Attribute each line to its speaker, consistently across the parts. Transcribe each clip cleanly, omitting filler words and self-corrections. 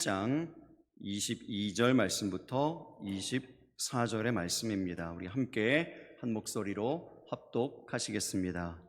Speaker 1: 장 22절 말씀부터 24절의 말씀입니다. 우리 함께 한 목소리로 합독하시겠습니다.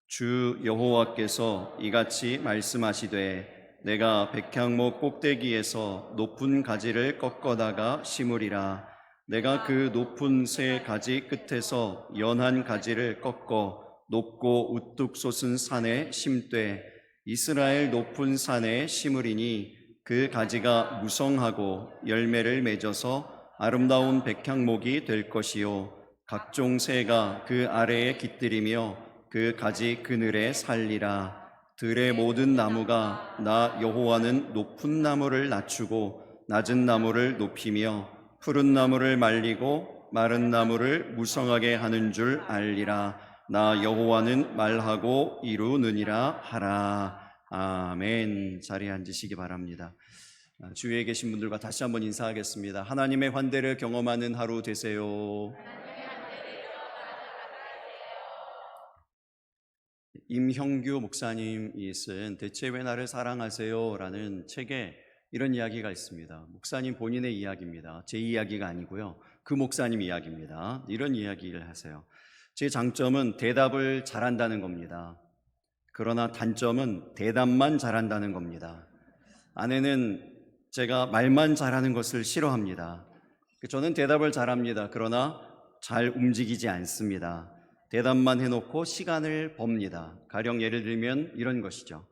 Speaker 1: 주 여호와께서 이같이 말씀하시되 내가 백향목 꼭대기에서 높은 가지를 꺾어다가 심으리라. 내가 그 높은 새 가지 끝에서 연한 가지를 꺾어 높고 우뚝 솟은 산에 심되 이스라엘 높은 산에 심으리니 그 가지가 무성하고 열매를 맺어서 아름다운 백향목이 될 것이요 각종 새가 그 아래에 깃들이며 그 가지 그늘에 살리라. 들의 모든 나무가 나 여호와는 높은 나무를 낮추고 낮은 나무를 높이며 푸른 나무를 말리고 마른 나무를 무성하게 하는 줄 알리라. 나 여호와는 말하고 이루느니라 하라. 아멘. 자리에 앉으시기 바랍니다. 주위에 계신 분들과 다시 한번 인사하겠습니다. 하나님의 환대를 경험하는 하루 되세요. 임형규 목사님이 쓴 대체 왜 나를 사랑하세요? 라는 책에 이런 이야기가 있습니다. 목사님 본인의 이야기입니다. 제 이야기가 아니고요. 그 목사님 이야기입니다. 이런 이야기를 하세요. 제 장점은 대답을 잘한다는 겁니다. 그러나 단점은 대답만 잘한다는 겁니다. 아내는 제가 말만 잘하는 것을 싫어합니다. 저는 대답을 잘합니다. 그러나 잘 움직이지 않습니다. 대답만 해놓고 시간을 법니다. 가령 예를 들면 이런 것이죠.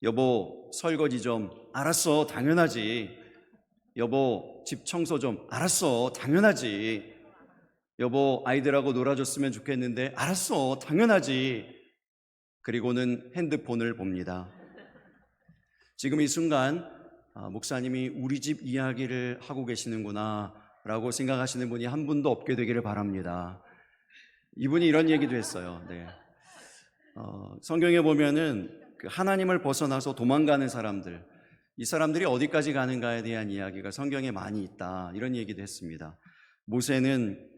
Speaker 1: 여보, 설거지 좀. 알았어, 당연하지. 여보, 집 청소 좀. 알았어, 당연하지. 여보, 아이들하고 놀아줬으면 좋겠는데. 알았어, 당연하지. 그리고는 핸드폰을 봅니다. 지금 이 순간 목사님이 우리 집 이야기를 하고 계시는구나 라고 생각하시는 분이 한 분도 없게 되기를 바랍니다. 이분이 이런 얘기도 했어요. 네. 성경에 보면은 하나님을 벗어나서 도망가는 사람들, 이 사람들이 어디까지 가는가에 대한 이야기가 성경에 많이 있다, 이런 얘기도 했습니다. 모세는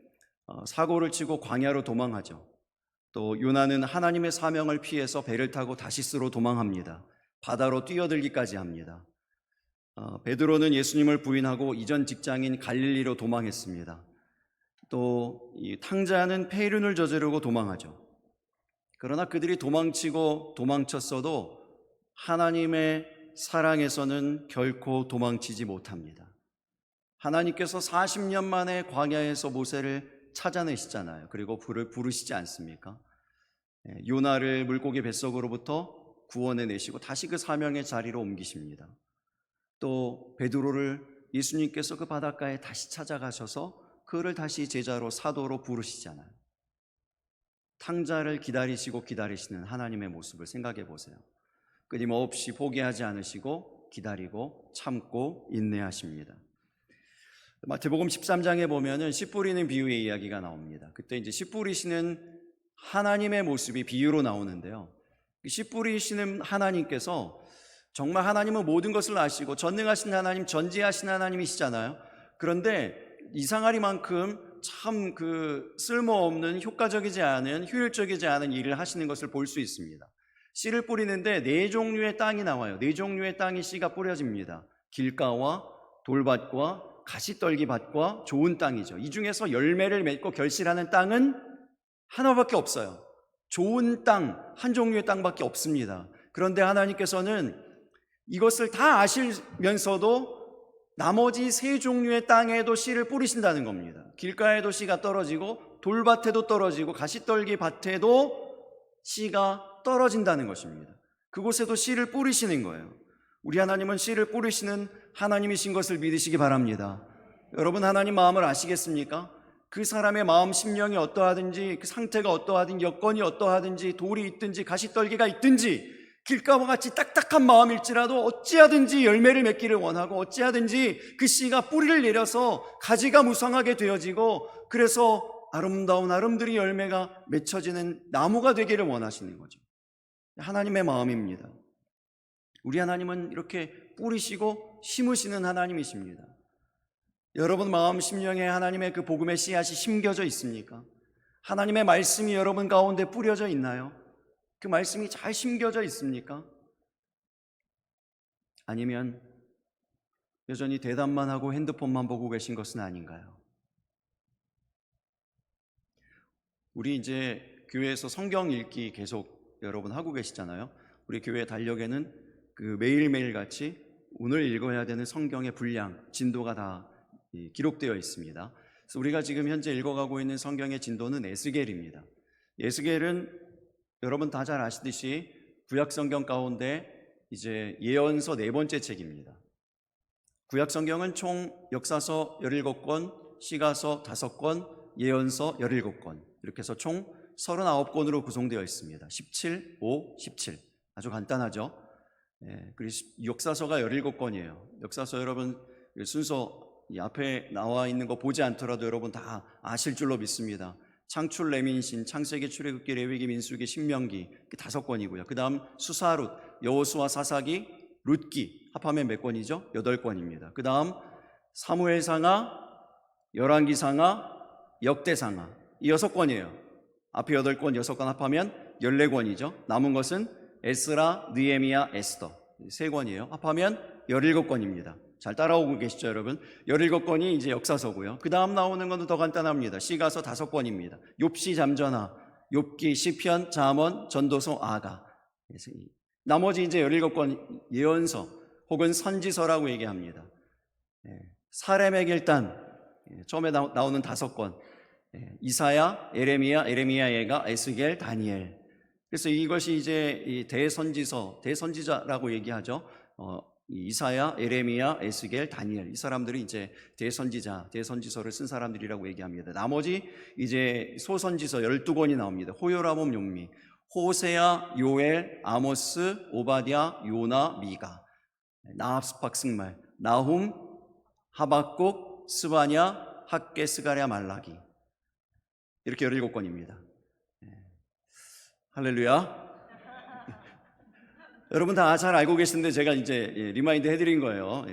Speaker 1: 사고를 치고 광야로 도망하죠. 또 요나는 하나님의 사명을 피해서 배를 타고 다시스로 도망합니다. 바다로 뛰어들기까지 합니다. 베드로는 예수님을 부인하고 이전 직장인 갈릴리로 도망했습니다. 또 이 탕자는 폐륜을 저지르고 도망하죠. 그러나 그들이 도망치고 도망쳤어도 하나님의 사랑에서는 결코 도망치지 못합니다. 하나님께서 40년 만에 광야에서 모세를 찾아내시잖아요. 그리고 불을 부르시지 않습니까? 요나를 물고기 뱃속으로부터 구원해내시고 다시 그 사명의 자리로 옮기십니다. 또 베드로를 예수님께서 그 바닷가에 다시 찾아가셔서 그를 다시 제자로 사도로 부르시잖아요. 탕자를 기다리시고 기다리시는 하나님의 모습을 생각해 보세요. 끊임없이 포기하지 않으시고 기다리고 참고 인내하십니다. 마태복음 13장에 보면은 씨 뿌리는 비유의 이야기가 나옵니다. 그때 이제 씨 뿌리시는 하나님의 모습이 비유로 나오는데요. 씨 뿌리시는 하나님께서 정말 하나님은 모든 것을 아시고 전능하신 하나님, 전지하신 하나님이시잖아요. 그런데 이상하리만큼 참 쓸모없는, 효과적이지 않은, 효율적이지 않은 일을 하시는 것을 볼 수 있습니다. 씨를 뿌리는데 4종류의 땅이 나와요. 4종류의 땅이 씨가 뿌려집니다. 길가와 돌밭과 가시떨기밭과 좋은 땅이죠. 이 중에서 열매를 맺고 결실하는 땅은 하나밖에 없어요. 좋은 땅, 한 종류의 땅밖에 없습니다. 그런데 하나님께서는 이것을 다 아시면서도 나머지 3종류의 땅에도 씨를 뿌리신다는 겁니다. 길가에도 씨가 떨어지고 돌밭에도 떨어지고 가시떨기 밭에도 씨가 떨어진다는 것입니다. 그곳에도 씨를 뿌리시는 거예요. 우리 하나님은 씨를 뿌리시는 하나님이신 것을 믿으시기 바랍니다. 여러분, 하나님 마음을 아시겠습니까? 그 사람의 마음 심령이 어떠하든지, 그 상태가 어떠하든지, 여건이 어떠하든지, 돌이 있든지 가시떨기가 있든지, 길가와 같이 딱딱한 마음일지라도 어찌하든지 열매를 맺기를 원하고 어찌하든지 그 씨가 뿌리를 내려서 가지가 무성하게 되어지고 그래서 아름다운 아름드리 열매가 맺혀지는 나무가 되기를 원하시는 거죠. 하나님의 마음입니다. 우리 하나님은 이렇게 뿌리시고 심으시는 하나님이십니다. 여러분 마음 심령에 하나님의 그 복음의 씨앗이 심겨져 있습니까? 하나님의 말씀이 여러분 가운데 뿌려져 있나요? 그 말씀이 잘 심겨져 있습니까? 아니면 여전히 대답만 하고 핸드폰만 보고 계신 것은 아닌가요? 우리 이제 교회에서 성경 읽기 계속 여러분 하고 계시잖아요. 우리 교회 달력에는 그 매일매일 같이 오늘 읽어야 되는 성경의 분량, 진도가 다 기록되어 있습니다. 그래서 우리가 지금 현재 읽어가고 있는 성경의 진도는 에스겔입니다. 에스겔은 여러분 다 잘 아시듯이 구약 성경 가운데 이제 예언서 4번째 책입니다. 구약 성경은 총 역사서 17권, 시가서 5권, 예언서 17권, 이렇게 해서 총 39권으로 구성되어 있습니다. 17, 5, 17. 아주 간단하죠. 그리고 역사서가 17권이에요. 역사서 여러분 순서 이 앞에 나와 있는 거 보지 않더라도 여러분 다 아실 줄로 믿습니다. 창출, 레민신, 창세기, 출애굽기, 레위기, 민수기, 신명기 5권이고요. 그 다음 수사룻, 여호수아, 사사기, 룻기 합하면 몇 권이죠? 8권입니다. 그 다음 사무엘상하, 열왕기상하, 역대상하 이 6권이에요. 앞에 8권, 6권 합하면 14권이죠. 남은 것은 에스라, 느헤미야, 에스더 3권이에요. 합하면 17권입니다. 잘 따라오고 계시죠, 여러분? 17권이 이제 역사서고요. 그 다음 나오는 건 더 간단합니다. 시가서 5권입니다. 욥시, 잠전하, 욥기, 시편, 잠언, 전도서, 아가. 나머지 이제 17권 예언서 혹은 선지서라고 얘기합니다. 사렘의 길단 처음에 나오는 5권, 이사야, 에레미야, 예가, 에스겔, 다니엘. 그래서 이것이 이제 이 대선지자라고 얘기하죠. 이사야, 에레미야, 에스겔, 다니엘 이 사람들이 이제 대선지서를 쓴 사람들이라고 얘기합니다. 나머지 이제 소선지서 12권이 나옵니다. 호요라봄, 용미, 호세야, 요엘, 아모스, 오바댜, 요나, 미가, 나합스팍, 승말, 나훔, 하박국, 스바냐, 학개, 스가랴, 말라기 이렇게 17권입니다. 할렐루야. 여러분 다 잘 알고 계시는데 제가 이제 리마인드 해드린 거예요.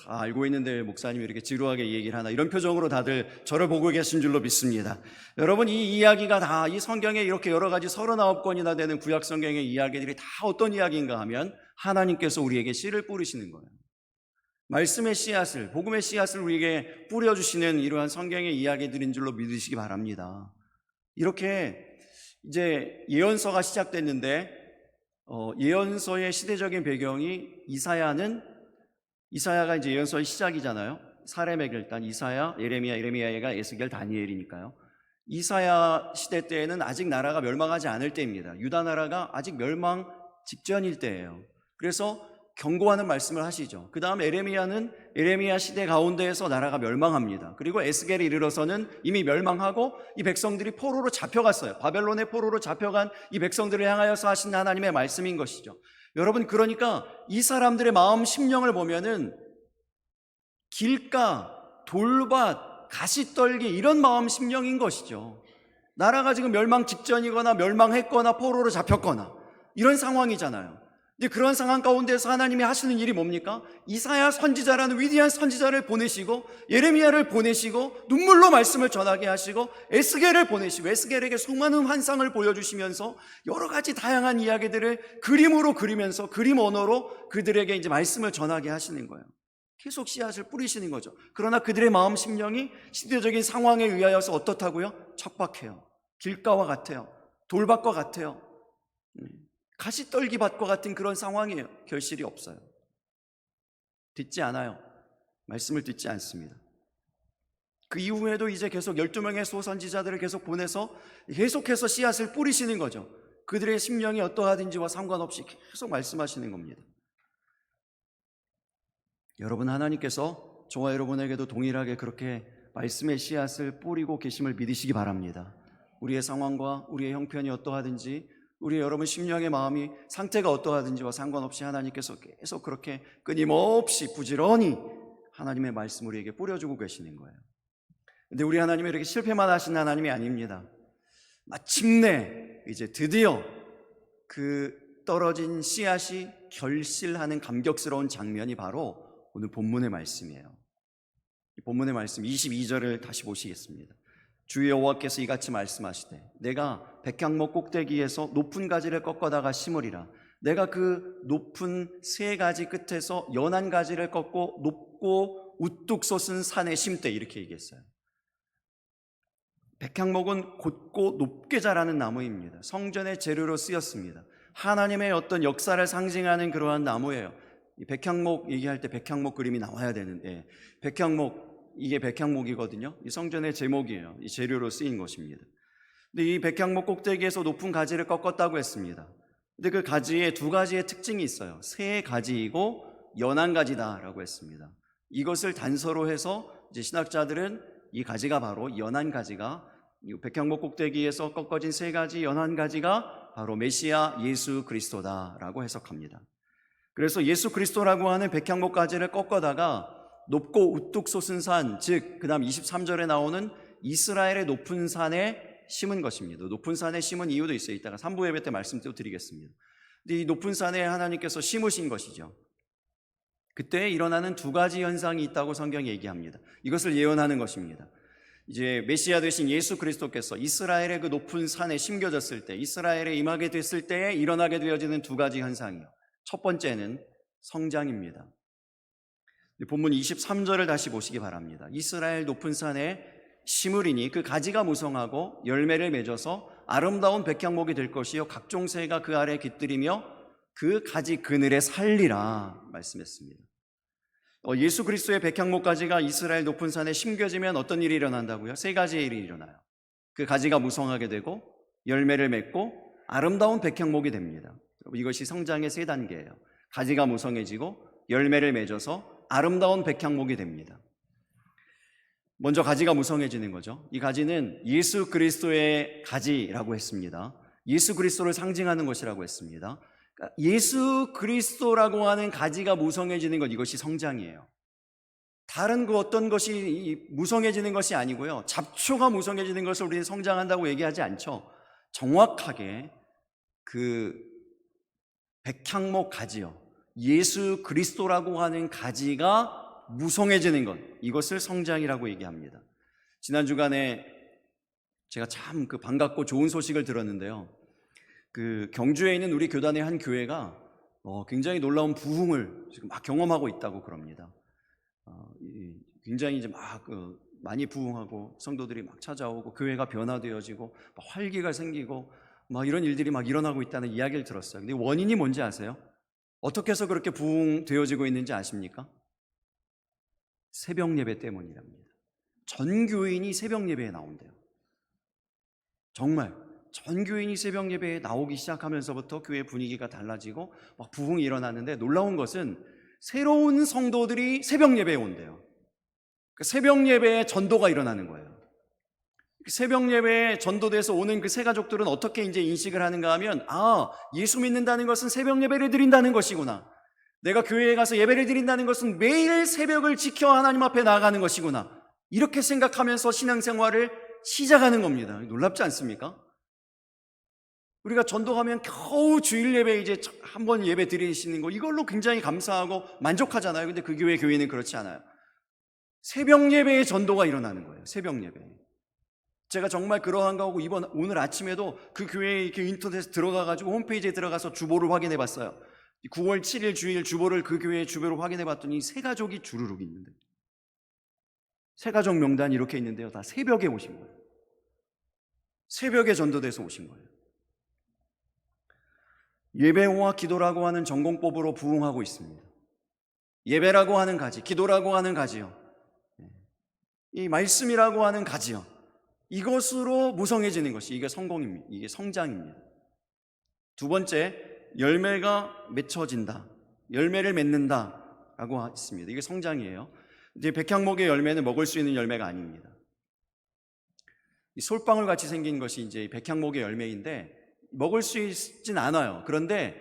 Speaker 1: 다 알고 있는데 목사님이 이렇게 지루하게 얘기를 하나 이런 표정으로 다들 저를 보고 계신 줄로 믿습니다. 여러분 이 이야기가 다 이 성경에 이렇게 여러 가지 39권이나 되는 구약 성경의 이야기들이 다 어떤 이야기인가 하면 하나님께서 우리에게 씨를 뿌리시는 거예요. 말씀의 씨앗을, 복음의 씨앗을 우리에게 뿌려주시는 이러한 성경의 이야기들인 줄로 믿으시기 바랍니다. 이렇게 이제 예언서가 시작됐는데 예언서의 시대적인 배경이 이사야가 이제 예언서의 시작이잖아요. 사렘의 길단, 이사야, 예레미야, 예가, 에스겔, 다니엘이니까요. 이사야 시대 때에는 아직 나라가 멸망하지 않을 때입니다. 유다 나라가 아직 멸망 직전일 때예요. 그래서 경고하는 말씀을 하시죠. 그 다음 에레미야는 에레미야 시대 가운데에서 나라가 멸망합니다. 그리고 에스겔에 이르러서는 이미 멸망하고 이 백성들이 포로로 잡혀갔어요. 바벨론의 포로로 잡혀간 이 백성들을 향하여서 하신 하나님의 말씀인 것이죠. 여러분 그러니까 이 사람들의 마음 심령을 보면은 길가, 돌밭, 가시떨기 이런 마음 심령인 것이죠. 나라가 지금 멸망 직전이거나 멸망했거나 포로로 잡혔거나 이런 상황이잖아요. 근데 그런 상황 가운데서 하나님이 하시는 일이 뭡니까? 이사야 선지자라는 위대한 선지자를 보내시고 예레미야를 보내시고 눈물로 말씀을 전하게 하시고 에스겔을 보내시고 에스겔에게 수많은 환상을 보여주시면서 여러 가지 다양한 이야기들을 그림으로 그리면서 그림 언어로 그들에게 이제 말씀을 전하게 하시는 거예요. 계속 씨앗을 뿌리시는 거죠. 그러나 그들의 마음 심령이 시대적인 상황에 의하여서 어떻다고요? 척박해요. 길가와 같아요. 돌밭과 같아요. 가시떨기밭과 같은 그런 상황이에요. 결실이 없어요. 듣지 않아요. 말씀을 듣지 않습니다. 그 이후에도 이제 계속 12명의 소선지자들을 계속 보내서 계속해서 씨앗을 뿌리시는 거죠. 그들의 심령이 어떠하든지와 상관없이 계속 말씀하시는 겁니다. 여러분 하나님께서 저와 여러분에게도 동일하게 그렇게 말씀의 씨앗을 뿌리고 계심을 믿으시기 바랍니다. 우리의 상황과 우리의 형편이 어떠하든지 우리 여러분 심령의 마음이 상태가 어떠하든지와 상관없이 하나님께서 계속 그렇게 끊임없이 부지런히 하나님의 말씀을 우리에게 뿌려주고 계시는 거예요. 근데 우리 하나님이 이렇게 실패만 하신 하나님이 아닙니다. 마침내 이제 드디어 그 떨어진 씨앗이 결실하는 감격스러운 장면이 바로 오늘 본문의 말씀이에요. 이 본문의 말씀 22절을 다시 보시겠습니다. 주 여호와께서 이같이 말씀하시되 내가 백향목 꼭대기에서 높은 가지를 꺾어다가 심으리라. 내가 그 높은 세 가지 끝에서 연한 가지를 꺾고 높고 우뚝 솟은 산에 심되, 이렇게 얘기했어요. 백향목은 곧고 높게 자라는 나무입니다. 성전의 재료로 쓰였습니다. 하나님의 어떤 역사를 상징하는 그러한 나무예요. 이 백향목 얘기할 때 백향목 그림이 나와야 되는데, 백향목, 이게 백향목이거든요. 이 성전의 제목이에요. 이 재료로 쓰인 것입니다. 근데 이 백향목 꼭대기에서 높은 가지를 꺾었다고 했습니다. 근데 그 가지에 두 가지의 특징이 있어요. 새 가지이고 연한 가지다라고 했습니다. 이것을 단서로 해서 이제 신학자들은 이 가지가 바로 연한 가지가, 이 백향목 꼭대기에서 꺾어진 세 가지 연한 가지가 바로 메시아 예수 그리스도다라고 해석합니다. 그래서 예수 그리스도라고 하는 백향목 가지를 꺾어다가 높고 우뚝 솟은 산, 즉 그 다음 23절에 나오는 이스라엘의 높은 산에 심은 것입니다. 높은 산에 심은 이유도 있어요. 이따가 3부 예배 때 말씀 또 드리겠습니다. 근데 이 높은 산에 하나님께서 심으신 것이죠. 그때 일어나는 두 가지 현상이 있다고 성경이 얘기합니다. 이것을 예언하는 것입니다. 이제 메시아 되신 예수 그리스도께서 이스라엘의 그 높은 산에 심겨졌을 때, 이스라엘에 임하게 됐을 때에 일어나게 되어지는 두 가지 현상이요. 첫 번째는 성장입니다. 본문 23절을 다시 보시기 바랍니다. 이스라엘 높은 산에 심으리니 그 가지가 무성하고 열매를 맺어서 아름다운 백향목이 될 것이요 각종 새가 그 아래 깃들이며 그 가지 그늘에 살리라 말씀했습니다. 예수 그리스도의 백향목 가지가 이스라엘 높은 산에 심겨지면 어떤 일이 일어난다고요? 세 가지의 일이 일어나요. 그 가지가 무성하게 되고 열매를 맺고 아름다운 백향목이 됩니다. 이것이 성장의 세 단계예요. 가지가 무성해지고 열매를 맺어서 아름다운 백향목이 됩니다. 먼저 가지가 무성해지는 거죠. 이 가지는 예수 그리스도의 가지라고 했습니다. 예수 그리스도를 상징하는 것이라고 했습니다. 예수 그리스도라고 하는 가지가 무성해지는 것, 이것이 성장이에요. 다른 그 어떤 것이 무성해지는 것이 아니고요, 잡초가 무성해지는 것을 우리는 성장한다고 얘기하지 않죠. 정확하게 그 백향목 가지요, 예수 그리스도라고 하는 가지가 무성해지는 것, 이것을 성장이라고 얘기합니다. 지난 주간에 제가 참 반갑고 좋은 소식을 들었는데요. 그 경주에 있는 우리 교단의 한 교회가 굉장히 놀라운 부흥을 지금 막 경험하고 있다고 그럽니다. 굉장히 이제 많이 부흥하고 성도들이 막 찾아오고 교회가 변화되어지고 활기가 생기고 이런 일들이 막 일어나고 있다는 이야기를 들었어요. 근데 원인이 뭔지 아세요? 어떻게 해서 그렇게 부흥되어지고 있는지 아십니까? 새벽 예배 때문이랍니다. 전 교인이 새벽 예배에 나온대요. 정말 전 교인이 새벽 예배에 나오기 시작하면서부터 교회 분위기가 달라지고 막 부흥이 일어나는데, 놀라운 것은 새로운 성도들이 새벽 예배에 온대요. 새벽 예배에 전도가 일어나는 거예요. 새벽 예배에 전도돼서 오는 그 새 가족들은 어떻게 이제 인식을 하는가 하면, 예수 믿는다는 것은 새벽 예배를 드린다는 것이구나. 내가 교회에 가서 예배를 드린다는 것은 매일 새벽을 지켜 하나님 앞에 나아가는 것이구나. 이렇게 생각하면서 신앙생활을 시작하는 겁니다. 놀랍지 않습니까? 우리가 전도하면 겨우 주일 예배 이제 한 번 예배 드리시는 거, 이걸로 굉장히 감사하고 만족하잖아요. 근데 그 교회 교회는 그렇지 않아요. 새벽 예배에 전도가 일어나는 거예요. 새벽 예배. 제가 정말 그러한가 하고 오늘 아침에도 그 교회 이렇게 인터넷에 들어가가지고 홈페이지에 들어가서 주보를 확인해 봤어요. 9월 7일 주일 주보를 그 교회의 주보를 확인해 봤더니 새 가족이 주르륵 있는데, 새 가족 명단이 이렇게 있는데요, 다 새벽에 오신 거예요. 새벽에 전도돼서 오신 거예요. 예배와 기도라고 하는 전공법으로 부흥하고 있습니다. 예배라고 하는 가지, 기도라고 하는 가지요, 이 말씀이라고 하는 가지요, 이것으로 무성해지는 것이, 이게 성공입니다. 이게 성장입니다. 두 번째, 열매가 맺혀진다, 열매를 맺는다 라고 했습니다. 이게 성장이에요. 이제 백향목의 열매는 먹을 수 있는 열매가 아닙니다. 이 솔방울 같이 생긴 것이 이제 백향목의 열매인데 먹을 수 있진 않아요. 그런데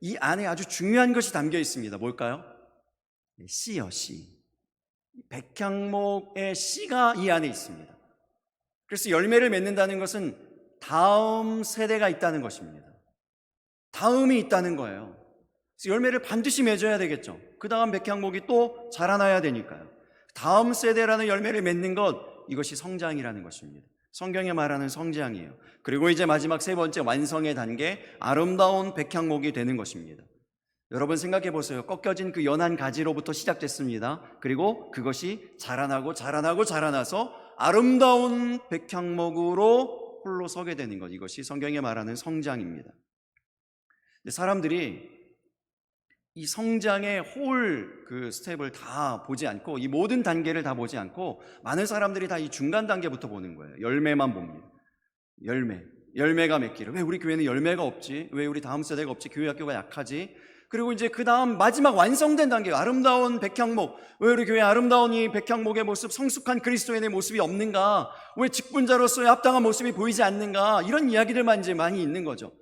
Speaker 1: 이 안에 아주 중요한 것이 담겨 있습니다. 뭘까요? 씨요, 씨. 백향목의 씨가 이 안에 있습니다. 그래서 열매를 맺는다는 것은 다음 세대가 있다는 것입니다. 다음이 있다는 거예요. 그래서 열매를 반드시 맺어야 되겠죠. 그 다음 백향목이 또 자라나야 되니까요. 다음 세대라는 열매를 맺는 것, 이것이 성장이라는 것입니다. 성경에 말하는 성장이에요. 그리고 이제 마지막 세 번째 완성의 단계, 아름다운 백향목이 되는 것입니다. 여러분 생각해 보세요. 꺾여진 그 연한 가지로부터 시작됐습니다. 그리고 그것이 자라나서 아름다운 백향목으로 홀로 서게 되는 것. 이것이 성경에 말하는 성장입니다. 사람들이 이 성장의 그 스텝을 다 보지 않고, 이 모든 단계를 다 보지 않고, 많은 사람들이 다 이 중간 단계부터 보는 거예요. 열매만 봅니다. 열매가 맺기를. 왜 우리 교회는 열매가 없지? 왜 우리 다음 세대가 없지? 교회 학교가 약하지? 그리고 이제 그 다음 마지막 완성된 단계, 아름다운 백향목. 왜 우리 교회 아름다운 이 백향목의 모습, 성숙한 그리스도인의 모습이 없는가? 왜 직분자로서의 합당한 모습이 보이지 않는가? 이런 이야기들만 이제 많이 있는 거죠.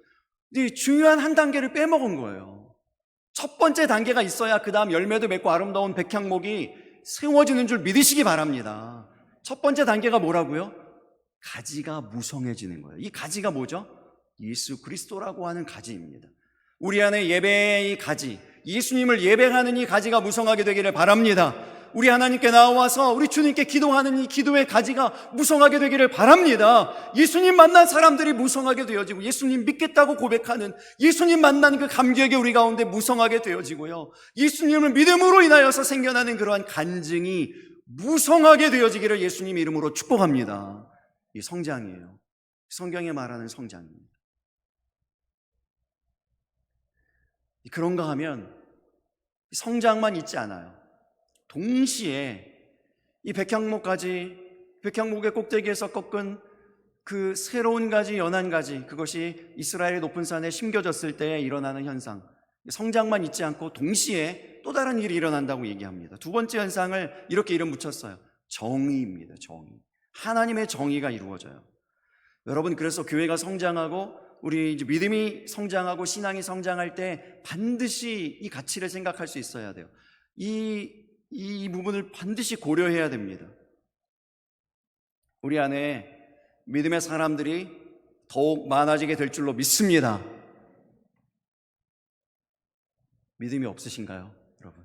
Speaker 1: 근데 중요한 한 단계를 빼먹은 거예요. 첫 번째 단계가 있어야 그 다음 열매도 맺고 아름다운 백향목이 세워지는 줄 믿으시기 바랍니다. 첫 번째 단계가 뭐라고요? 가지가 무성해지는 거예요. 이 가지가 뭐죠? 예수 그리스도라고 하는 가지입니다. 우리 안에 예배의 이 가지, 예수님을 예배하는 이 가지가 무성하게 되기를 바랍니다. 우리 하나님께 나와서 우리 주님께 기도하는 이 기도의 가지가 무성하게 되기를 바랍니다. 예수님 만난 사람들이 무성하게 되어지고, 예수님 믿겠다고 고백하는, 예수님 만난 그 감격이 우리 가운데 무성하게 되어지고요, 예수님을 믿음으로 인하여서 생겨나는 그러한 간증이 무성하게 되어지기를 예수님 이름으로 축복합니다. 이 성장이에요. 성경에 말하는 성장입니다. 그런가 하면 성장만 있지 않아요. 동시에 이 백향목의 꼭대기에서 꺾은 그 새로운 가지, 연한 가지, 그것이 이스라엘의 높은 산에 심겨졌을 때 일어나는 현상, 성장만 있지 않고 동시에 또 다른 일이 일어난다고 얘기합니다. 두 번째 현상을 이렇게 이름 붙였어요. 정의입니다. 정의. 하나님의 정의가 이루어져요. 여러분, 그래서 교회가 성장하고 우리 이제 믿음이 성장하고 신앙이 성장할 때 반드시 이 가치를 생각할 수 있어야 돼요. 이 부분을 반드시 고려해야 됩니다. 우리 안에 믿음의 사람들이 더욱 많아지게 될 줄로 믿습니다. 믿음이 없으신가요, 여러분?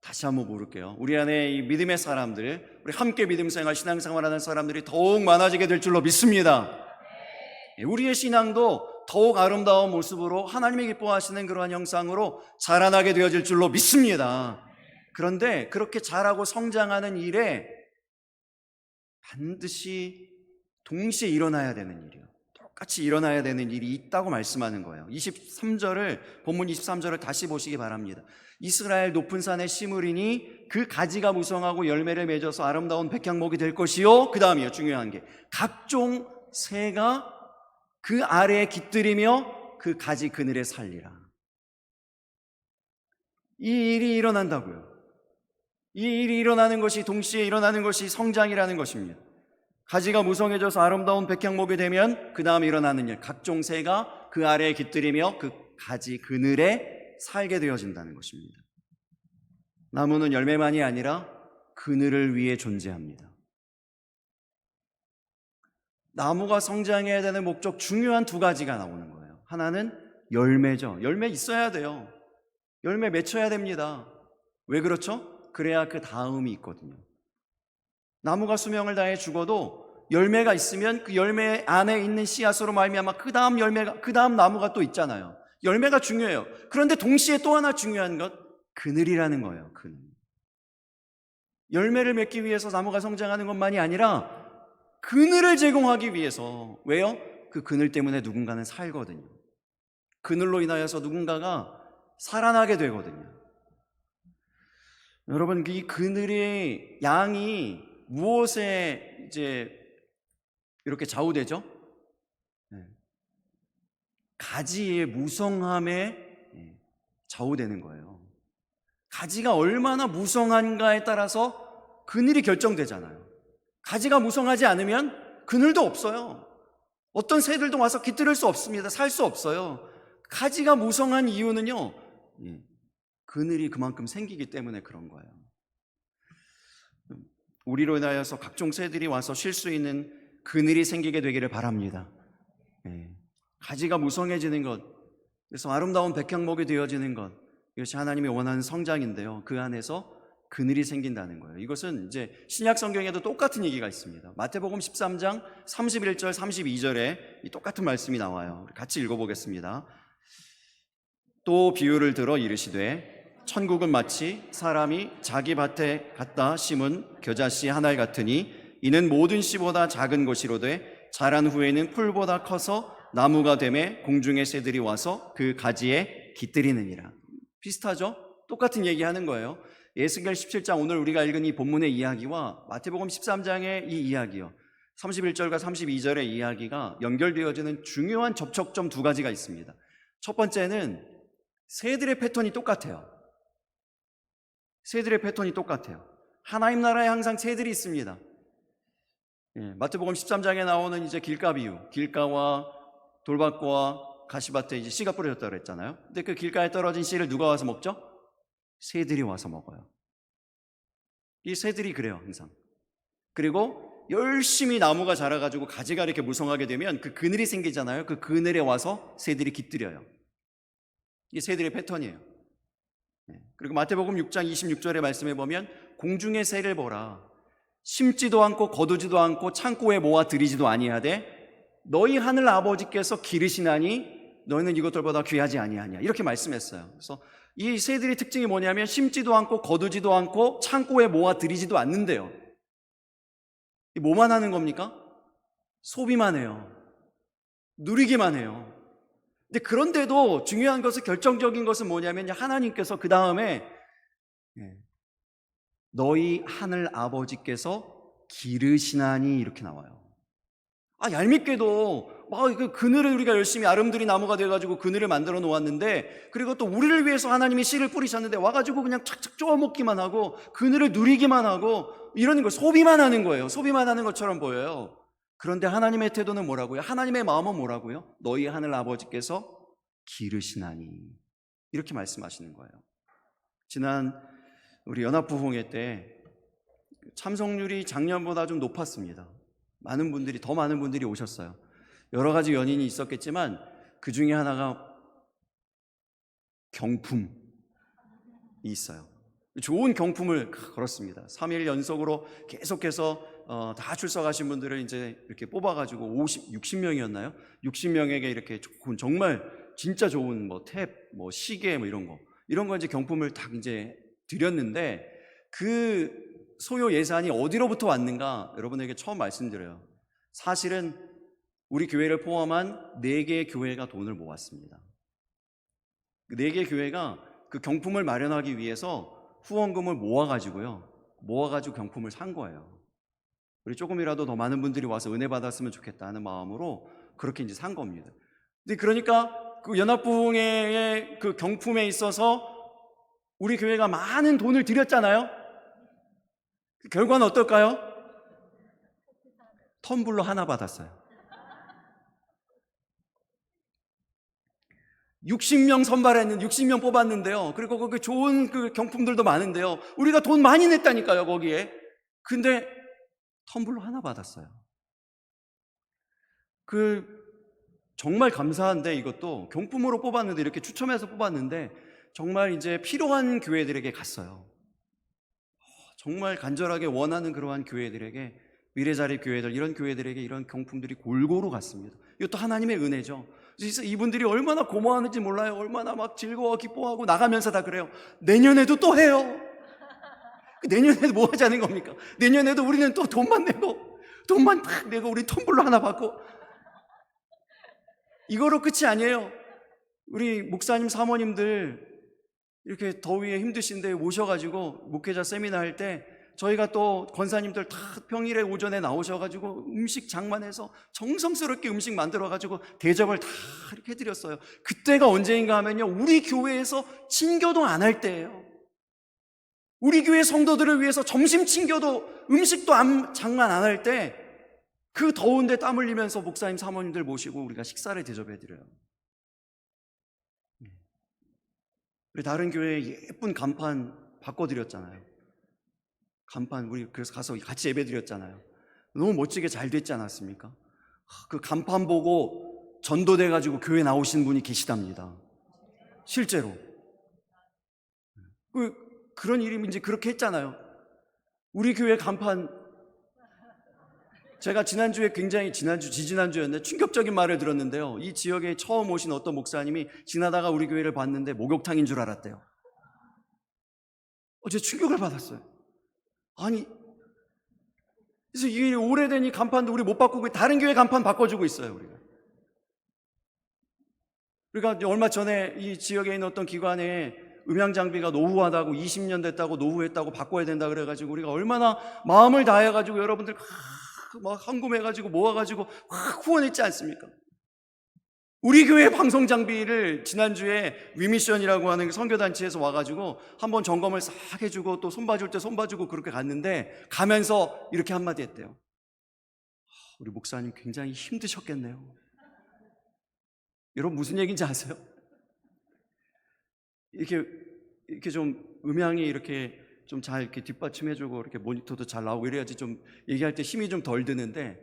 Speaker 1: 다시 한번 물을게요. 우리 안에 이 믿음의 사람들, 우리 함께 믿음 생활, 신앙생활하는 사람들이 더욱 많아지게 될 줄로 믿습니다. 우리의 신앙도 더욱 아름다운 모습으로 하나님이 기뻐하시는 그러한 형상으로 자라나게 되어질 줄로 믿습니다. 그런데 그렇게 자라고 성장하는 일에 반드시 동시에 일어나야 되는 일이요, 똑같이 일어나야 되는 일이 있다고 말씀하는 거예요. 본문 23절을 다시 보시기 바랍니다. 이스라엘 높은 산에 심으리니 그 가지가 무성하고 열매를 맺어서 아름다운 백향목이 될 것이요, 그 다음이요, 중요한 게 각종 새가 그 아래에 깃들이며 그 가지 그늘에 살리라. 이 일이 일어난다고요. 이 일이 일어나는 것이, 동시에 일어나는 것이 성장이라는 것입니다. 가지가 무성해져서 아름다운 백향목이 되면 그 다음에 일어나는 일, 각종 새가 그 아래에 깃들이며 그 가지 그늘에 살게 되어진다는 것입니다. 나무는 열매만이 아니라 그늘을 위해 존재합니다. 나무가 성장해야 되는 목적, 중요한 두 가지가 나오는 거예요. 하나는 열매죠. 열매 있어야 돼요. 열매 맺혀야 됩니다. 왜 그렇죠? 그래야 그 다음이 있거든요. 나무가 수명을 다해 죽어도 열매가 있으면 그 열매 안에 있는 씨앗으로 말미암아 그 다음 열매가, 그 다음 나무가 또 있잖아요. 열매가 중요해요. 그런데 동시에 또 하나 중요한 것, 그늘이라는 거예요. 그늘. 열매를 맺기 위해서 나무가 성장하는 것만이 아니라 그늘을 제공하기 위해서. 왜요? 그 그늘 때문에 누군가는 살거든요. 그늘로 인하여서 누군가가 살아나게 되거든요. 여러분, 이 그늘의 양이 무엇에 이제 이렇게 좌우되죠? 가지의 무성함에 좌우되는 거예요. 가지가 얼마나 무성한가에 따라서 그늘이 결정되잖아요. 가지가 무성하지 않으면 그늘도 없어요. 어떤 새들도 와서 깃들을 수 없습니다. 살 수 없어요. 가지가 무성한 이유는요, 그늘이 그만큼 생기기 때문에 그런 거예요. 우리로 인하여서 각종 새들이 와서 쉴 수 있는 그늘이 생기게 되기를 바랍니다. 가지가 무성해지는 것, 그래서 아름다운 백향목이 되어지는 것, 이것이 하나님이 원하는 성장인데요, 그 안에서 그늘이 생긴다는 거예요. 이것은 이제 신약 성경에도 똑같은 얘기가 있습니다. 마태복음 13장 31절 32절에 이 똑같은 말씀이 나와요. 같이 읽어보겠습니다. 또 비유를 들어 이르시되 천국은 마치 사람이 자기 밭에 갖다 심은 겨자씨 한 알 같으니 이는 모든 씨보다 작은 것이로되 자란 후에는 풀보다 커서 나무가 되매 공중의 새들이 와서 그 가지에 깃들이느니라. 비슷하죠? 똑같은 얘기하는 거예요. 에스겔 17장 오늘 우리가 읽은 이 본문의 이야기와 마태복음 13장의 이 이야기요, 31절과 32절의 이야기가 연결되어지는 중요한 접촉점 두 가지가 있습니다. 첫 번째는 새들의 패턴이 똑같아요. 새들의 패턴이 똑같아요. 하나님 나라에 항상 새들이 있습니다. 마태복음 13장에 나오는 이제 길가 비유, 길가와 돌밭과 가시밭에 이제 씨가 뿌려졌다고 그랬잖아요. 근데 그 길가에 떨어진 씨를 누가 와서 먹죠? 새들이 와서 먹어요. 이 새들이 그래요, 항상. 그리고 열심히 나무가 자라가지고 가지가 이렇게 무성하게 되면 그 그늘이 생기잖아요. 그 그늘에 와서 새들이 깃들여요. 이게 새들의 패턴이에요. 그리고 마태복음 6장 26절의 말씀에 보면 공중의 새를 보라. 심지도 않고 거두지도 않고 창고에 모아 들이지도 아니하되 너희 하늘 아버지께서 기르시나니 너희는 이것들보다 귀하지 아니하냐, 이렇게 말씀했어요. 그래서 이 새들의 특징이 뭐냐면 심지도 않고 거두지도 않고 창고에 모아 들이지도 않는데요. 뭐만 하는 겁니까? 소비만 해요. 누리기만 해요. 근데 그런데도 중요한 것은, 결정적인 것은 뭐냐면 하나님께서 그 다음에 너희 하늘 아버지께서 기르시나니 이렇게 나와요. 얄밉게도 그 그늘을 우리가 열심히 아름드리 나무가 돼가지고 그늘을 만들어 놓았는데, 그리고 또 우리를 위해서 하나님이 씨를 뿌리셨는데 와가지고 그냥 착착 쪼아먹기만 하고 그늘을 누리기만 하고 이러는 거, 소비만 하는 거예요. 소비만 하는 것처럼 보여요. 그런데 하나님의 태도는 뭐라고요? 하나님의 마음은 뭐라고요? 너희 하늘 아버지께서 기르시나니 이렇게 말씀하시는 거예요. 지난 우리 연합부흥회 때 참석률이 작년보다 좀 높았습니다. 더 많은 분들이 오셨어요. 여러 가지 연인이 있었겠지만 그 중에 하나가 경품이 있어요. 좋은 경품을 걸었습니다. 3일 연속으로 계속해서 다 출석하신 분들을 이제 이렇게 뽑아가지고 60명이었나요? 60명에게 이렇게 좋은, 정말 진짜 좋은 탭, 시계 이런 거 이제 경품을 딱 이제 드렸는데, 그 소요 예산이 어디로부터 왔는가 여러분에게 처음 말씀드려요. 사실은 우리 교회를 포함한 4개의 교회가 돈을 모았습니다. 그 4개의 교회가 그 경품을 마련하기 위해서 후원금을 모아가지고 경품을 산 거예요. 우리 조금이라도 더 많은 분들이 와서 은혜 받았으면 좋겠다는 마음으로 그렇게 이제 산 겁니다. 근데 그러니까 그 연합부흥회의 그 경품에 있어서 우리 교회가 많은 돈을 들였잖아요. 그 결과는 어떨까요? 텀블러 하나 받았어요. 60명 선발했는데 60명 뽑았는데요. 그리고 거기 좋은 그 경품들도 많은데요. 우리가 돈 많이 냈다니까요, 거기에. 근데 텀블러 하나 받았어요. 정말 감사한데, 이것도 경품으로 뽑았는데, 이렇게 추첨해서 뽑았는데 정말 이제 필요한 교회들에게 갔어요. 정말 간절하게 원하는 그러한 교회들에게, 미래자립 교회들, 이런 교회들에게 이런 경품들이 골고루 갔습니다. 이것도 하나님의 은혜죠. 그래서 이분들이 얼마나 고마워하는지 몰라요. 얼마나 막 즐거워 기뻐하고 나가면서 다 그래요. 내년에도 또 해요. 내년에도 뭐 하자는 겁니까? 내년에도 우리는 또 돈만 딱 내고 우리 텀블러 하나 받고. 이거로 끝이 아니에요. 우리 목사님 사모님들 이렇게 더위에 힘드신데 모셔가지고 목회자 세미나 할 때 저희가 또 권사님들 다 평일에 오전에 나오셔가지고 음식 장만해서 정성스럽게 음식 만들어가지고 대접을 다 이렇게 해드렸어요. 그때가 언제인가 하면요, 우리 교회에서 친교도 안 할 때예요. 우리 교회 성도들을 위해서 점심 친교도, 음식도 장만 안 할 때, 그 더운데 땀 흘리면서 목사님 사모님들 모시고 우리가 식사를 대접해드려요. 우리 다른 교회에 예쁜 간판 바꿔드렸잖아요. 간판 우리 그래서 가서 같이 예배드렸잖아요. 너무 멋지게 잘 됐지 않았습니까? 그 간판 보고 전도돼가지고 교회 나오신 분이 계시답니다. 실제로. 그런 일이 이제 그렇게 했잖아요. 우리 교회 간판 제가 지지난주였는데 충격적인 말을 들었는데요. 이 지역에 처음 오신 어떤 목사님이 지나다가 우리 교회를 봤는데 목욕탕인 줄 알았대요. 제가 충격을 받았어요. 아니, 그래서 이게 오래된 이 간판도 우리 못 바꾸고 다른 교회 간판 바꿔주고 있어요, 우리가. 그러니까 얼마 전에 이 지역에 있는 어떤 기관에 음향 장비가 노후하다고 20년 됐다고 노후했다고 바꿔야 된다 그래가지고 우리가 얼마나 마음을 다해가지고 여러분들 막 헌금해가지고 모아가지고 후원했지 않습니까? 우리 교회 방송 장비를 지난주에 위미션이라고 하는 선교단체에서 와가지고 한번 점검을 싹 해주고 또 손봐줄 때 손봐주고 그렇게 갔는데 가면서 이렇게 한마디 했대요. 우리 목사님 굉장히 힘드셨겠네요. 여러분 무슨 얘기인지 아세요? 이렇게 좀 음향이 이렇게 좀 잘 이렇게 뒷받침해주고 이렇게 모니터도 잘 나오고 이래야지 좀 얘기할 때 힘이 좀 덜 드는데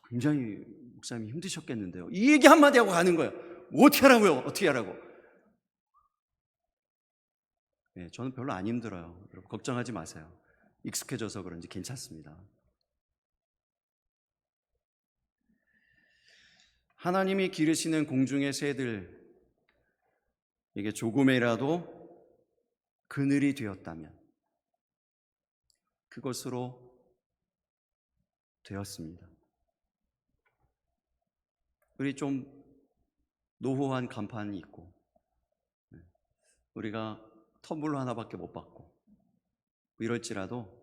Speaker 1: 굉장히 목사님이 힘드셨겠는데요. 이 얘기 한마디 하고 가는 거예요. 뭐 어떻게 하라고요? 어떻게 하라고? 네, 저는 별로 안 힘들어요. 여러분 걱정하지 마세요. 익숙해져서 그런지 괜찮습니다. 하나님이 기르시는 공중의 새들, 이게 조금이라도 그늘이 되었다면 그것으로 되었습니다. 우리 좀 노후한 간판이 있고 우리가 텀블러 하나밖에 못 받고 이럴지라도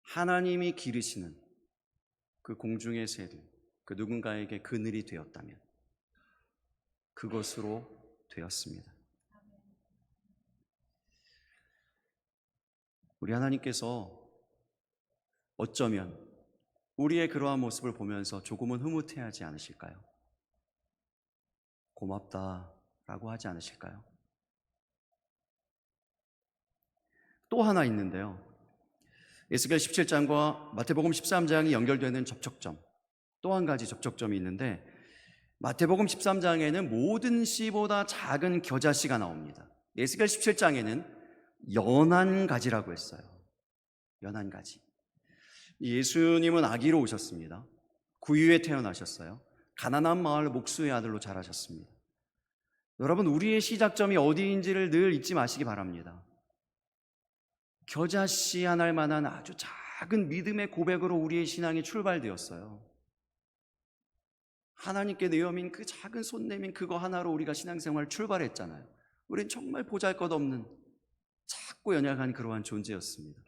Speaker 1: 하나님이 기르시는 그 공중의 새들, 그 누군가에게 그늘이 되었다면 그것으로 되었습니다. 우리 하나님께서 어쩌면 우리의 그러한 모습을 보면서 조금은 흐뭇해하지 않으실까요? 고맙다라고 하지 않으실까요? 또 하나 있는데요. 에스겔 17장과 마태복음 13장이 연결되는 접촉점, 또 한 가지 접촉점이 있는데 마태복음 13장에는 모든 씨보다 작은 겨자씨가 나옵니다. 에스겔 17장에는 연한 가지라고 했어요. 연한 가지. 예수님은 아기로 오셨습니다. 구유에 태어나셨어요. 가난한 마을 목수의 아들로 자라셨습니다. 여러분, 우리의 시작점이 어디인지를 늘 잊지 마시기 바랍니다. 겨자씨 하나일 만한 아주 작은 믿음의 고백으로 우리의 신앙이 출발되었어요. 하나님께 내어민 그 작은 손 내민 그거 하나로 우리가 신앙생활 출발했잖아요. 우린 정말 보잘것없는 작고 연약한 그러한 존재였습니다.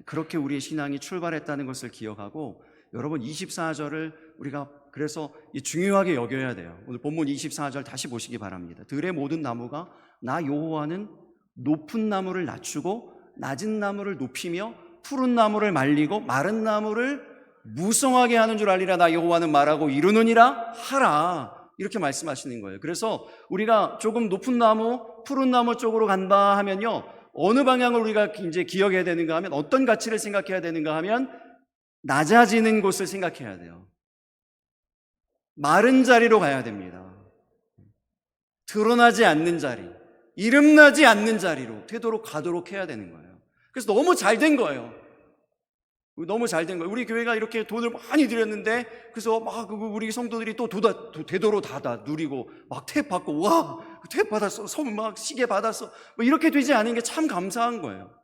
Speaker 1: 그렇게 우리의 신앙이 출발했다는 것을 기억하고 여러분 24절을 우리가 그래서 중요하게 여겨야 돼요. 오늘 본문 24절 다시 보시기 바랍니다. 들의 모든 나무가 나 여호와는 높은 나무를 낮추고 낮은 나무를 높이며 푸른 나무를 말리고 마른 나무를 무성하게 하는 줄 알리라. 나 여호와는 말하고 이루느니라 하라. 이렇게 말씀하시는 거예요. 그래서 우리가 조금 높은 나무, 푸른 나무 쪽으로 간다 하면요, 어느 방향을 우리가 이제 기억해야 되는가 하면, 어떤 가치를 생각해야 되는가 하면 낮아지는 곳을 생각해야 돼요. 마른 자리로 가야 됩니다. 드러나지 않는 자리, 이름나지 않는 자리로 되도록 가도록 해야 되는 거예요. 그래서 너무 잘 된 거예요. 너무 잘 된 거예요. 우리 교회가 이렇게 돈을 많이 들였는데, 그래서 막 우리 성도들이 또 되도록 다 누리고, 막 탭 받고, 와, 탭 받았어, 손 막 시계 받았어, 뭐 이렇게 되지 않은 게 참 감사한 거예요.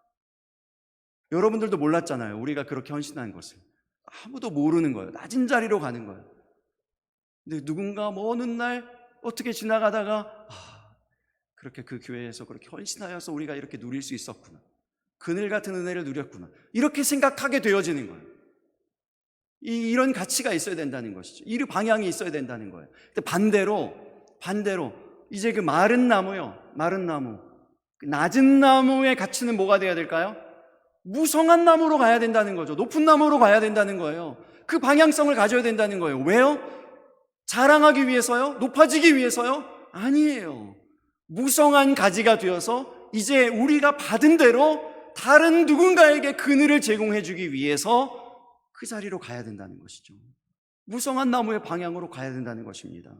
Speaker 1: 여러분들도 몰랐잖아요. 우리가 그렇게 헌신한 것을. 아무도 모르는 거예요. 낮은 자리로 가는 거예요. 근데 누군가 어느 날 어떻게 지나가다가, 그렇게 그 교회에서 그렇게 헌신하여서 우리가 이렇게 누릴 수 있었구나. 그늘 같은 은혜를 누렸구나. 이렇게 생각하게 되어지는 거예요. 이런 가치가 있어야 된다는 것이죠. 이 방향이 있어야 된다는 거예요. 근데 반대로 이제 그 마른 나무요. 마른 나무. 낮은 나무의 가치는 뭐가 돼야 될까요? 무성한 나무로 가야 된다는 거죠. 높은 나무로 가야 된다는 거예요. 그 방향성을 가져야 된다는 거예요. 왜요? 자랑하기 위해서요? 높아지기 위해서요? 아니에요. 무성한 가지가 되어서 이제 우리가 받은 대로 다른 누군가에게 그늘을 제공해 주기 위해서 그 자리로 가야 된다는 것이죠. 무성한 나무의 방향으로 가야 된다는 것입니다.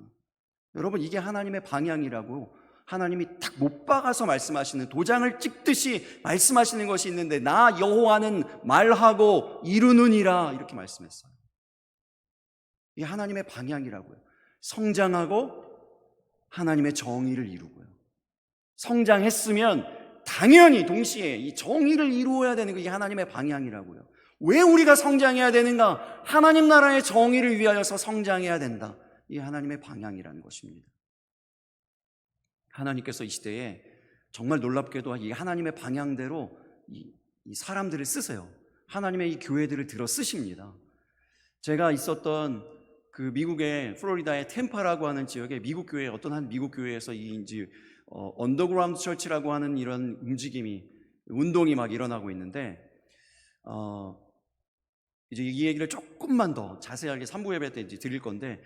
Speaker 1: 여러분, 이게 하나님의 방향이라고 하나님이 딱 못 박아서 말씀하시는, 도장을 찍듯이 말씀하시는 것이 있는데 나 여호와는 말하고 이루느니라 이렇게 말씀했어요. 이 하나님의 방향이라고요. 성장하고 하나님의 정의를 이루고요. 성장했으면 당연히 동시에 이 정의를 이루어야 되는 게 하나님의 방향이라고요. 왜 우리가 성장해야 되는가? 하나님 나라의 정의를 위하여서 성장해야 된다. 이 하나님의 방향이라는 것입니다. 하나님께서 이 시대에 정말 놀랍게도 이 하나님의 방향대로 이 사람들을 쓰세요. 하나님의 이 교회들을 들어 쓰십니다. 제가 있었던 그 미국의 플로리다의 템파라고 하는 지역에 미국 교회, 어떤 한 미국 교회에서 이제 언더그라운드 처치라고 하는 이런 움직임이, 운동이 막 일어나고 있는데, 이제 이 얘기를 조금만 더 자세하게 3부 예배 때 이제 드릴 건데,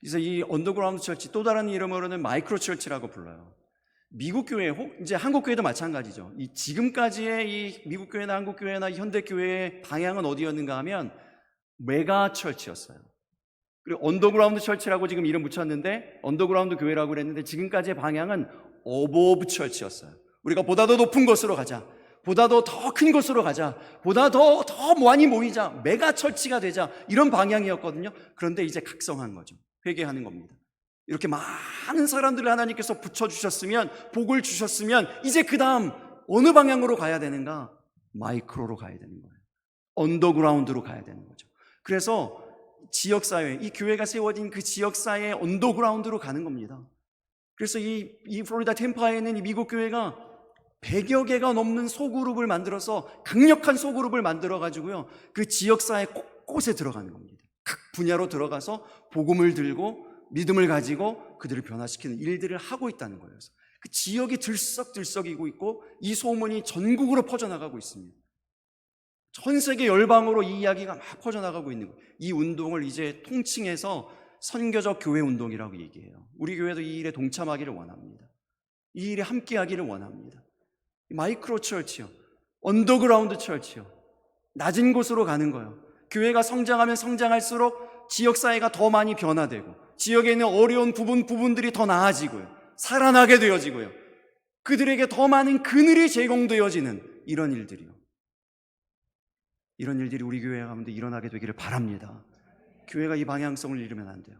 Speaker 1: 그래서 이 언더그라운드 처치, 또 다른 이름으로는 마이크로 처치라고 불러요. 미국 교회, 이제 한국 교회도 마찬가지죠. 이 지금까지의 이 미국 교회나 한국 교회나 현대 교회의 방향은 어디였는가 하면 메가 처치였어요. 그리고 언더그라운드 처치라고 지금 이름 붙였는데, 언더그라운드 교회라고 그랬는데, 지금까지의 방향은 어보브 처치였어요. 우리가 보다 더 높은 곳으로 가자, 보다 더 큰 곳으로 가자, 보다 더 많이 모이자, 메가 처치가 되자, 이런 방향이었거든요. 그런데 이제 각성한 거죠. 회개하는 겁니다. 이렇게 많은 사람들을 하나님께서 붙여주셨으면, 복을 주셨으면, 이제 그 다음 어느 방향으로 가야 되는가? 마이크로로 가야 되는 거예요. 언더그라운드로 가야 되는 거죠. 그래서 지역사회, 이 교회가 세워진 그 지역사회의 언더그라운드로 가는 겁니다. 그래서 이 플로리다 템파에 있는 이 미국 교회가 100여 개가 넘는 소그룹을 만들어서, 강력한 소그룹을 만들어가지고요, 그 지역사회 곳곳에 들어가는 겁니다. 각 분야로 들어가서 복음을 들고 믿음을 가지고 그들을 변화시키는 일들을 하고 있다는 거예요. 그 지역이 들썩들썩이고 있고 이 소문이 전국으로 퍼져나가고 있습니다. 전 세계 열방으로 이 이야기가 막 퍼져나가고 있는 거예요. 이 운동을 이제 통칭해서 선교적 교회 운동이라고 얘기해요. 우리 교회도 이 일에 동참하기를 원합니다. 이 일에 함께하기를 원합니다. 마이크로 처치요, 언더그라운드 처치요, 낮은 곳으로 가는 거예요. 교회가 성장하면 성장할수록 지역사회가 더 많이 변화되고, 지역에 있는 어려운 부분들이 더 나아지고요, 살아나게 되어지고요, 그들에게 더 많은 그늘이 제공되어지는 이런 일들이요. 이런 일들이 우리 교회 가운데 일어나게 되기를 바랍니다. 교회가 이 방향성을 잃으면 안 돼요.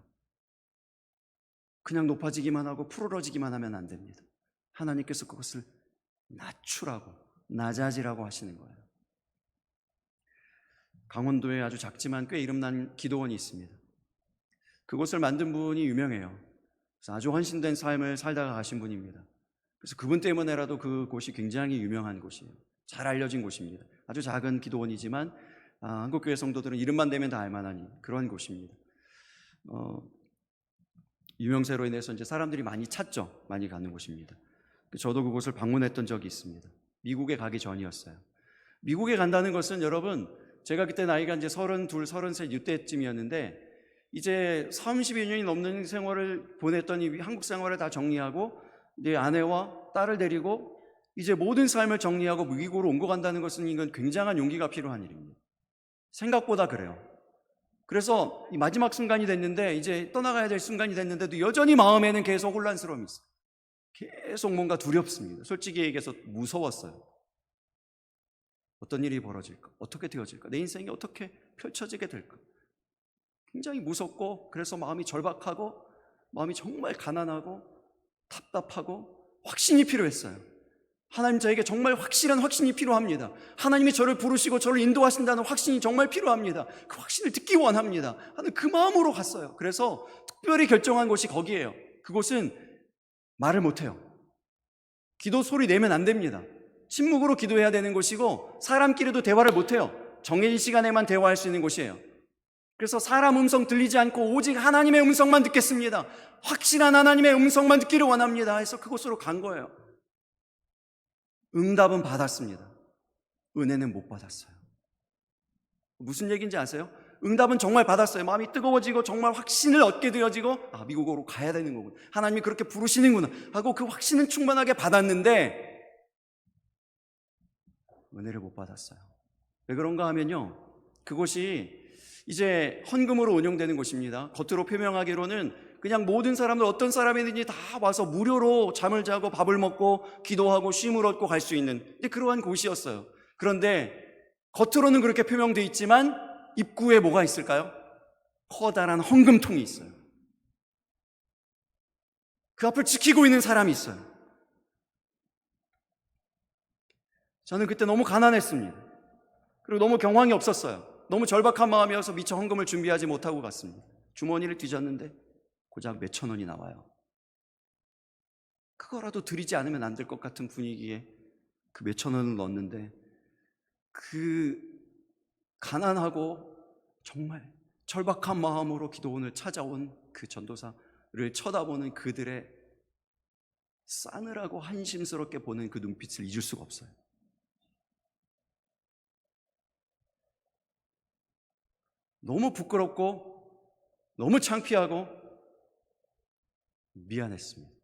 Speaker 1: 그냥 높아지기만 하고 푸르러지기만 하면 안 됩니다. 하나님께서 그것을 낮추라고, 낮아지라고 하시는 거예요. 강원도에 아주 작지만 꽤 이름난 기도원이 있습니다. 그곳을 만든 분이 유명해요. 그래서 아주 헌신된 삶을 살다가 가신 분입니다. 그래서 그분 때문에라도 그 곳이 굉장히 유명한 곳이에요. 잘 알려진 곳입니다. 아주 작은 기도원이지만 한국교회 성도들은 이름만 대면 다 알만한 그런 곳입니다. 유명세로 인해서 이제 사람들이 많이 찾죠. 많이 가는 곳입니다. 저도 그곳을 방문했던 적이 있습니다. 미국에 가기 전이었어요. 미국에 간다는 것은 여러분, 제가 그때 나이가 이제 32, 33 이때쯤이었는데, 이제 30여 년이 넘는 생활을 보냈던 이 한국 생활을 다 정리하고 이제 아내와 딸을 데리고 이제 모든 삶을 정리하고 미국으로 옮겨 간다는 것은 이건 굉장한 용기가 필요한 일입니다. 생각보다 그래요. 그래서 이 마지막 순간이 됐는데, 이제 떠나가야 될 순간이 됐는데도 여전히 마음에는 계속 혼란스러움이 있어요. 계속 뭔가 두렵습니다. 솔직히 얘기해서 무서웠어요. 어떤 일이 벌어질까? 어떻게 되어질까? 내 인생이 어떻게 펼쳐지게 될까? 굉장히 무섭고, 그래서 마음이 절박하고, 마음이 정말 가난하고 답답하고 확신이 필요했어요. 하나님, 저에게 정말 확실한 확신이 필요합니다. 하나님이 저를 부르시고 저를 인도하신다는 확신이 정말 필요합니다. 그 확신을 듣기 원합니다 하는 그 마음으로 갔어요. 그래서 특별히 결정한 곳이 거기에요. 그곳은 말을 못해요. 기도 소리 내면 안 됩니다. 침묵으로 기도해야 되는 곳이고, 사람끼리도 대화를 못해요. 정해진 시간에만 대화할 수 있는 곳이에요. 그래서 사람 음성 들리지 않고 오직 하나님의 음성만 듣겠습니다. 확실한 하나님의 음성만 듣기를 원합니다 해서 그곳으로 간 거예요. 응답은 받았습니다. 은혜는 못 받았어요. 무슨 얘기인지 아세요? 응답은 정말 받았어요. 마음이 뜨거워지고 정말 확신을 얻게 되어지고, 미국으로 가야 되는 거구나, 하나님이 그렇게 부르시는구나 하고 그 확신은 충만하게 받았는데 은혜를 못 받았어요. 왜 그런가 하면요, 그곳이 이제 헌금으로 운영되는 곳입니다. 겉으로 표명하기로는 그냥 모든 사람들 어떤 사람이든지 다 와서 무료로 잠을 자고 밥을 먹고 기도하고 쉼을 얻고 갈 수 있는 그러한 곳이었어요. 그런데 겉으로는 그렇게 표명되어 있지만 입구에 뭐가 있을까요? 커다란 헌금통이 있어요. 그 앞을 지키고 있는 사람이 있어요. 저는 그때 너무 가난했습니다. 그리고 너무 경황이 없었어요. 너무 절박한 마음이어서 미처 헌금을 준비하지 못하고 갔습니다. 주머니를 뒤졌는데 고작 몇천 원이 나와요. 그거라도 드리지 않으면 안 될 것 같은 분위기에 그 몇천 원을 넣었는데 그 가난하고 정말 절박한 마음으로 기도원을 찾아온 그 전도사를 쳐다보는 그들의 싸늘하고 한심스럽게 보는 그 눈빛을 잊을 수가 없어요. 너무 부끄럽고 너무 창피하고 미안했습니다.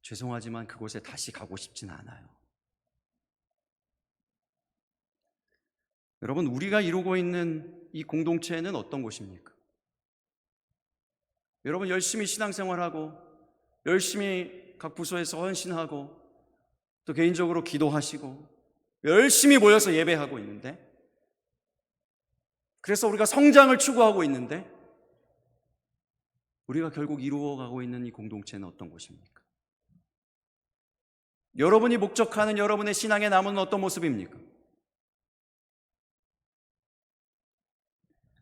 Speaker 1: 죄송하지만 그곳에 다시 가고 싶지는 않아요. 여러분, 우리가 이루고 있는 이 공동체는 어떤 곳입니까? 여러분, 열심히 신앙생활하고 열심히 각 부서에서 헌신하고 또 개인적으로 기도하시고 열심히 모여서 예배하고 있는데, 그래서 우리가 성장을 추구하고 있는데, 우리가 결국 이루어가고 있는 이 공동체는 어떤 곳입니까? 여러분이 목적하는 여러분의 신앙의 나무는 어떤 모습입니까?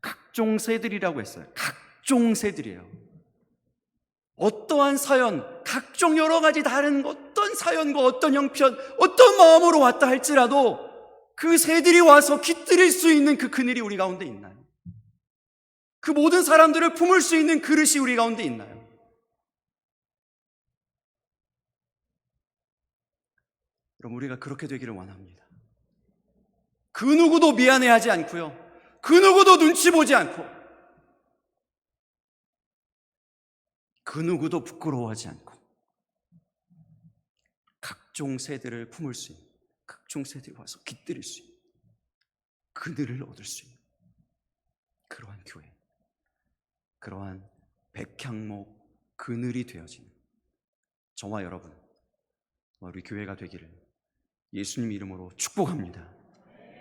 Speaker 1: 각종 새들이라고 했어요. 각종 새들이에요. 어떠한 사연, 각종 여러 가지 다른 어떤 사연과 어떤 형편, 어떤 마음으로 왔다 할지라도 그 새들이 와서 깃들일 수 있는 그 그늘이 우리 가운데 있나요? 그 모든 사람들을 품을 수 있는 그릇이 우리 가운데 있나요? 그럼 우리가 그렇게 되기를 원합니다. 그 누구도 미안해하지 않고요, 그 누구도 눈치 보지 않고, 그 누구도 부끄러워하지 않고, 각종 새들을 품을 수 있는, 각종 새들이 와서 깃들일 수 있는, 그늘을 얻을 수 있는 그러한 교회, 그러한 백향목 그늘이 되어지는 저와 여러분, 우리 교회가 되기를 예수님 이름으로 축복합니다.